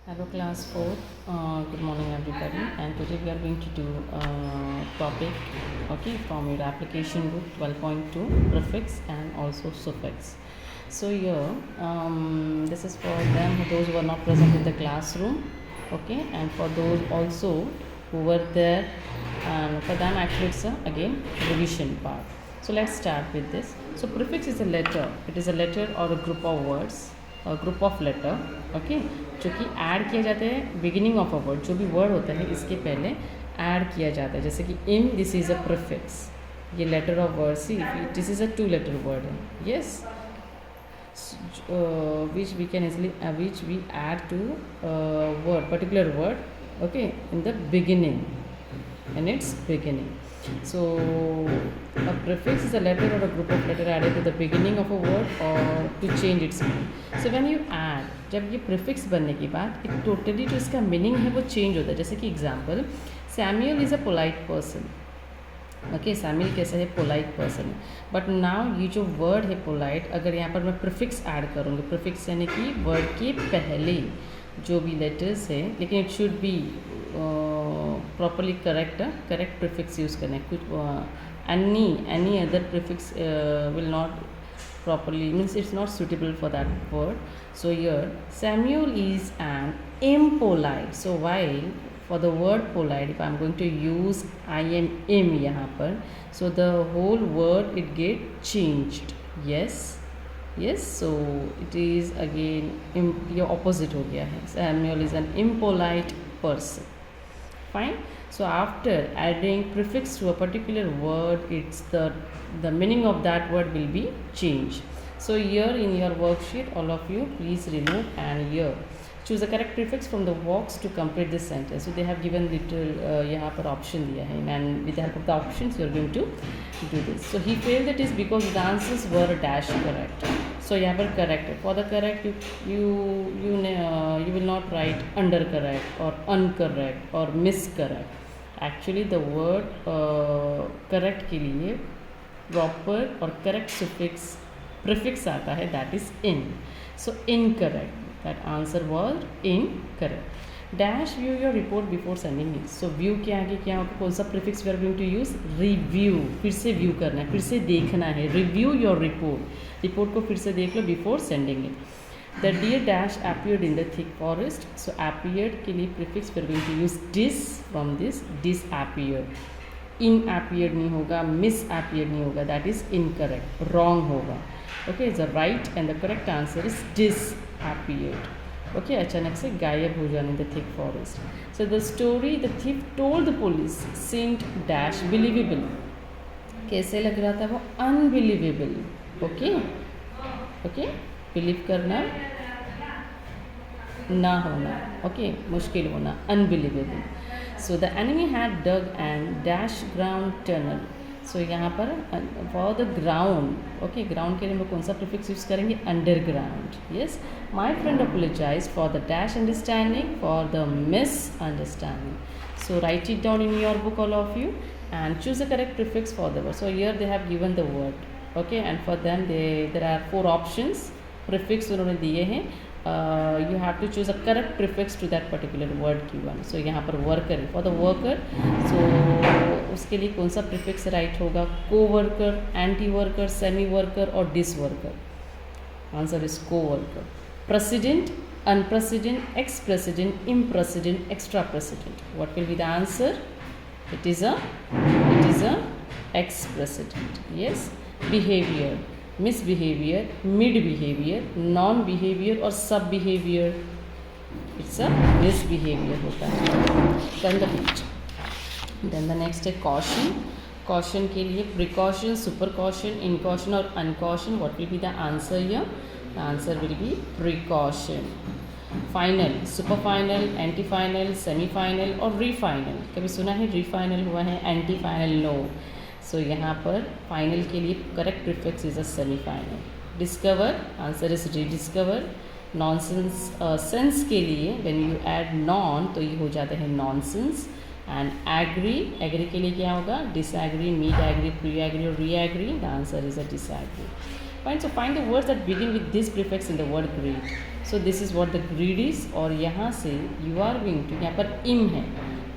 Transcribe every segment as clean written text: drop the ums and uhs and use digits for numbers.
Hello class 4, good morning everybody, and today we are going to do topic from your application book 12.2 prefix and also suffix. So here this is for those who are not present in the classroom, and for those also who were there, and for them actually it's again revision part. So let's start with this. So prefix is a letter, it is a letter or a group of words, group of letter जो कि add किया जाता है beginning of a word, जो भी word होता है इसके पहले ऐड किया जाता है. जैसे कि in this is a prefix, ये letter of word see this is a 2 letter word है, yes, which we can easily which we add to word, particular word in the beginning, in its beginning. So a prefix is a letter or a group of letter added to the beginning of a word or to change its meaning. So when you add, जब ये prefix बनने के बाद एक totally जो इसका meaning है वो change होता है. जैसे कि example, Samuel is a polite person. Samuel कैसा है, पोलाइट पर्सन है. बट नाउ ये जो वर्ड है पोलाइट, अगर यहाँ पर मैं प्रीफिक्स ऐड करूँगी, प्रीफिक्स यानी कि वर्ड के पहले जो भी लेटर्स है, लेकिन it should be properly correct prefix use करना है. कुछ any other prefix will not properly, means it's not suitable for that word. So here Samuel is an impolite. So while for the word polite, if I'm going to use im यहाँ पर, so the whole word it get changed. Yes, so it is again your opposite हो गया है. Samuel is an impolite person. Fine. So after adding prefix to a particular word, it's the meaning of that word will be changed. So here in your worksheet, all of you please remove and here choose the correct prefix from the box to complete this sentence. So they have given little यहाँ पर option दिया है, and with the help of the options you are going to do this. So he failed the test because the answers were dash correct. So यहाँ पर correct, for the correct you will not write under correct or uncorrect or miscorrect. Actually the word correct के लिए proper और correct suffix prefix आता है, that is in. So incorrect, that answer was incorrect. Dash view your report before sending it. So view के आगे क्या होगा, कौन सा prefix we are going to use, review, फिर से view करना है, फिर से देखना है. review your report को फिर से देख लो before sending it. The deer dash appeared in the thick forest. So appeared के लिए prefix we are going to use dis from this, disappeared. In appeared नहीं होगा, miss appeared नहीं होगा, that is incorrect, wrong होगा. The right and the correct answer is disappeared. अचानक से गायब हो जाने, the thick forest. So the story the thief told the police seemed dash believable. कैसे लग रहा था वो, unbelievable. बिलीव करना ना होना, मुश्किल होना, unbelievable. So the enemy had dug and dash ground tunnel. So यहाँ पर for the ground, ground के लिए हम कौन सा prefix यूज़ करेंगे, underground. Yes, my friend apologized for the dash understanding, for the misunderstanding. So write it down in your book, all of you, and choose the correct prefix for the word. So here they have given the word, and for them there are 4 options. Prefix उन्होंने दिए हैं. You have to choose a correct prefix to that particular word given. So यहाँ पर worker, for the worker, so उसके लिए कौन सा prefix right होगा, co-worker, anti-worker, semi-worker और dis-worker. Answer is co-worker. President, unpresident, ex-president, impresident, extra-president. What will be the answer? It is a ex-president. Yes. Behavior, misbehavior, mid-behavior, non-behavior और sub-behavior. It's a misbehavior होता है. Then the picture. Then the next है caution. Caution के लिए precaution, supercaution, incaution और uncaution. What will be the answer here? The answer will be precaution. Final, superfinal, anti-final, semi-final और re-final. कभी सुना है re-final हुआ है, anti-final no. So यहाँ पर फाइनल के लिए correct prefix is a semifinal. Discover, answer is rediscover. Nonsense, sense के लिए व्हेन यू ऐड नॉन तो ये हो जाता है नॉनसेंस. एंड एग्री के लिए क्या होगा, disagree, meet agree, pre agree और re agree. The answer is a disagree. Fine. So find the words that begin with this prefix in the word greed. So this is what the greed is. और यहाँ से you are going to, यहाँ पर im है,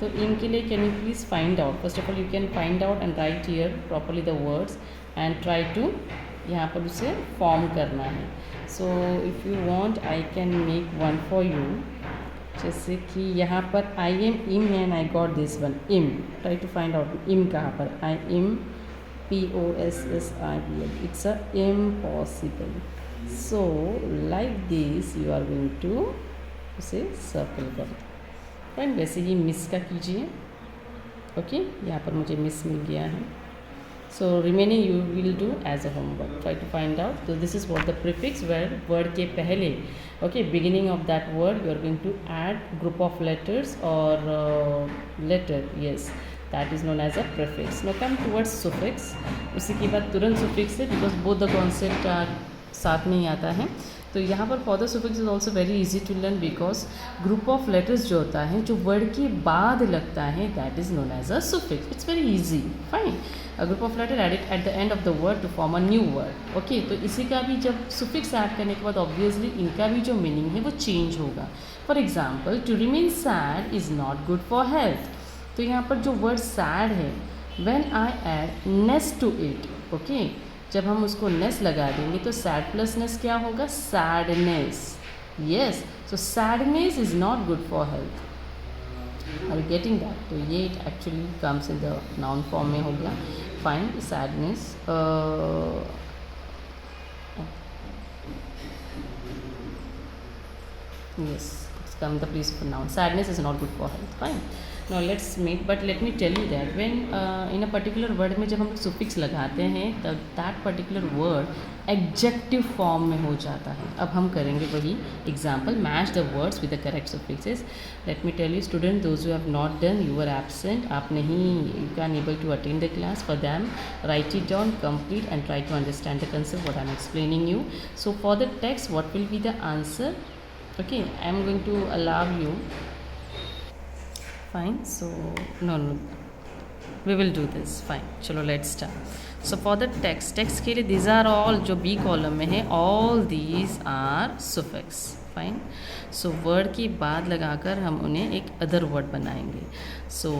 तो im के लिए can you please find out. First of all you can find out and write here properly the words and try to यहाँ पर उसे form करना है. So if you want I can make one for you. जैसे कि यहाँ पर I am im है and I got this one im. Try to find out im कहाँ पर. I am possible. It's a impossible. So like this you are going to उसे circle कर. Fine. वैसे ही मिस का कीजिए. ओके, यहाँ पर मुझे मिस मिल गया है. So remaining you will do as a homework. Try to find out. So this is what the prefix where word के पहले, okay, beginning of that word you are going to add group of letters or letter. Yes, that is known as a prefix. Now come towards suffix. उसी के बाद तुरंत suffix है because both the concept साथ में ही आता है. तो यहाँ पर for the suffix is also very easy to learn because group of letters जो होता है जो word के बाद लगता है that is known as a suffix. It's very easy. Fine. A group of letter added at the end of the word to form a new word. Okay, तो इसी का भी जब suffix ऐड करने के बाद obviously इनका भी जो meaning है वो change होगा. For example, to remain sad is not good for health. तो यहाँ पर जो word sad है when I add ness to it, okay, जब हम उसको नेस लगा देंगे तो सैड प्लस नेस क्या होगा? Sadness. Yes, so sadness is not good for health. Are you getting that? तो ये actually comes in the noun form में हो गया. Fine. Sadness yes, it's come the place for noun. Sadness is not good for health. Fine. Now let's make, but let me tell you that when in a particular word में जब हम suffix लगाते हैं तब that particular word adjective form में हो जाता है. अब हम करेंगे वही example, match the words with the correct suffixes. Let me tell you student, those who have not done, you were absent, आप नहीं, you can able to attend the class. For them, write it down, complete and try to understand the concept what I am explaining you. So for the text, what will be the answer? Okay, I am going to allow you. Fine. So no, we will do this. Fine. चलो let's start. So for the text के लिए these are all जो B column में है, all these are suffix. Fine. So word के बाद लगाकर हम उन्हें एक other word बनाएंगे. So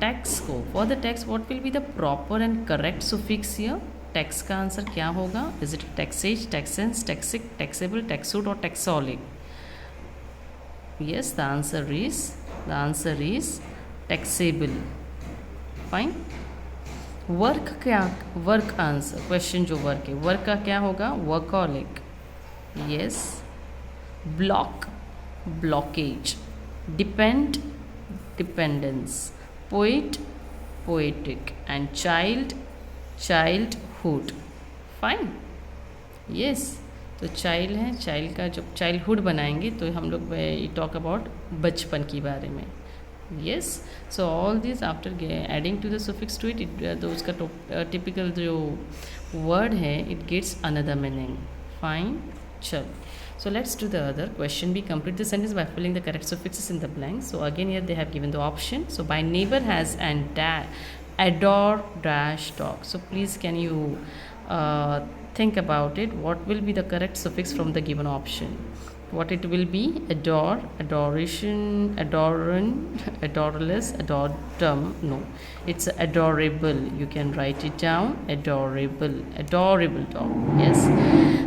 text को, for the text what will be the proper and correct suffix here? text का आंसर क्या होगा? Is it texage, texans, texic, taxable, texude और texolic? Yes, the answer is taxable. Fine. Work क्या? Work answer, question जो work है, work का क्या होगा? Workaholic. Yes. Block, blockage. Depend, dependence. Poet, poetic. And child, childhood. Fine. Yes. तो child है, child का जब चाइल्डहुड बनाएंगे तो हम लोग टॉक अबाउट बचपन के बारे में. Yes. So all this after adding to the suffix to it तो उसका टिपिकल जो वर्ड है it gets another meaning. Fine. चलो, so let's do the other question. We complete the sentence by filling the correct suffixes in the blanks. So again here they have given the option. So my neighbor has and adore dash dog. So please can you think about it, what will be the correct suffix from the given option? What it will be? Adore, adoration, adorant, adoreless, adoredum. No, it's adorable. You can write it down. Adorable, adorable dog. Yes.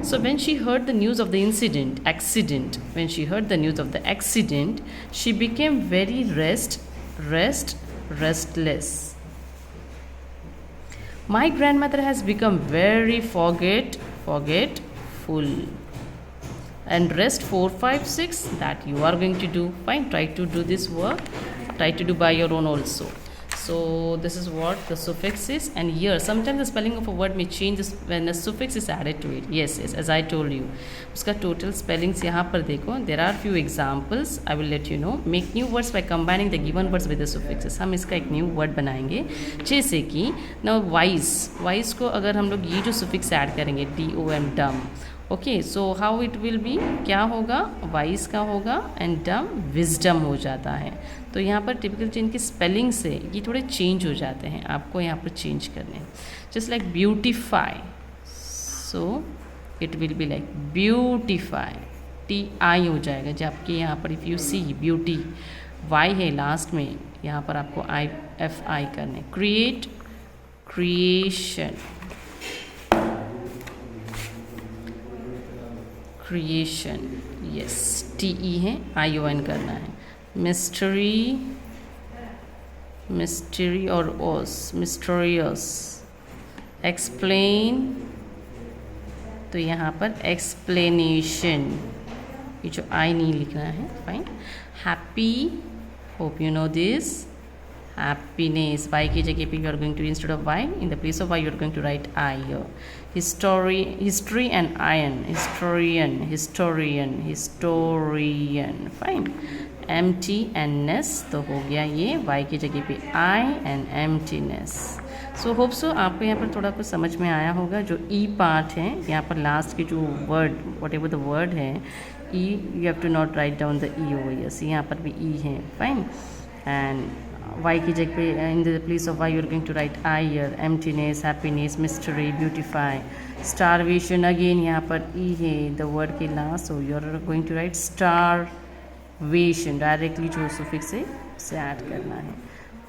So when she heard the news of the accident, when she heard the news of the accident, she became very restless. My grandmother has become very forgetful. And rest 4, 5, 6 that you are going to do. Fine. Try to do this work. Try to do by your own also. So this is what the suffix is. And here sometimes the spelling of a word may change when a suffix is added to it. Yes, as I told you. उसका total spellings यहाँ पर देखो. There are few examples. I will let you know. Make new words by combining the given words with the suffixes. हम इसका एक new word बनाएंगे. जैसे कि now wise को अगर हम लोग ये जो suffix add करेंगे DOM dumb. Okay, so how it will B, क्या होगा? वाइज का होगा एंड डम विजडम हो जाता है. तो यहाँ पर टिपिकल चेंज की स्पेलिंग से ये थोड़े चेंज हो जाते हैं, आपको यहाँ पर चेंज करने. Just like beautify. So it will be like beautify, T I हो जाएगा जब आपके यहाँ पर if you see beauty Y है लास्ट में, यहाँ पर आपको आई एफ आई करने, create, creation, creation, yes T E है, आई ओ एन करना है, मिस्ट्री, मिस्ट्री और ओस, मिस्टीरियस, एक्सप्लेन, तो यहाँ पर एक्सप्लेनेशन, ये जो आई नहीं लिखना है, fine, happy, hope you know this, happiness, y की जगह पे you are going to instead of y, in the place of y you are going to write I here, history, history and iron, historian, historian, historian, fine, empty and ness, तो हो गया ये y की जगह पे I and emptiness. So hope so आपको यहाँ पर थोड़ा कुछ समझ में आया होगा. जो ई पार्ट है यहाँ पर लास्ट की जो word whatever the word है E, you have to not write down the E over here. See यहाँ पर भी ई है, फाइन. एंड वाई की जगह पे in the place of Y you are going to write I here, emptiness, happiness, mystery, beautify, starvation, again यहाँ पर E है द वर्ड के last, so you are going to write starvation, directly जो suffix है उसे add करना है.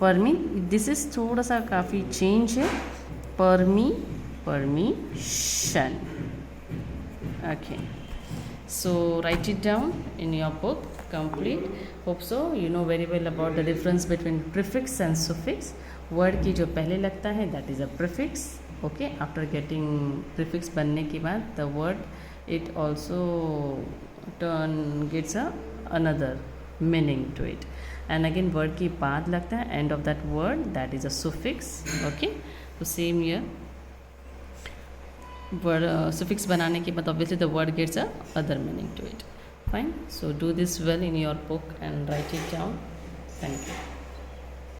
Permit, this is थोड़ा सा काफ़ी चेंज है, परमी, permission. Okay, so write it down in your book complete. Hope so you know very well about the difference between prefix and suffix. word की जो पहले लगता है that is a prefix. okay, after getting prefix बनने के बाद the word it also gets a another meaning to it, and again word के बाद लगता है end of that word, that is a suffix. okay, so same here word suffix बनाने के बाद obviously the word gets a other meaning to it. Fine, so do this well in your book and write it down. Thank you.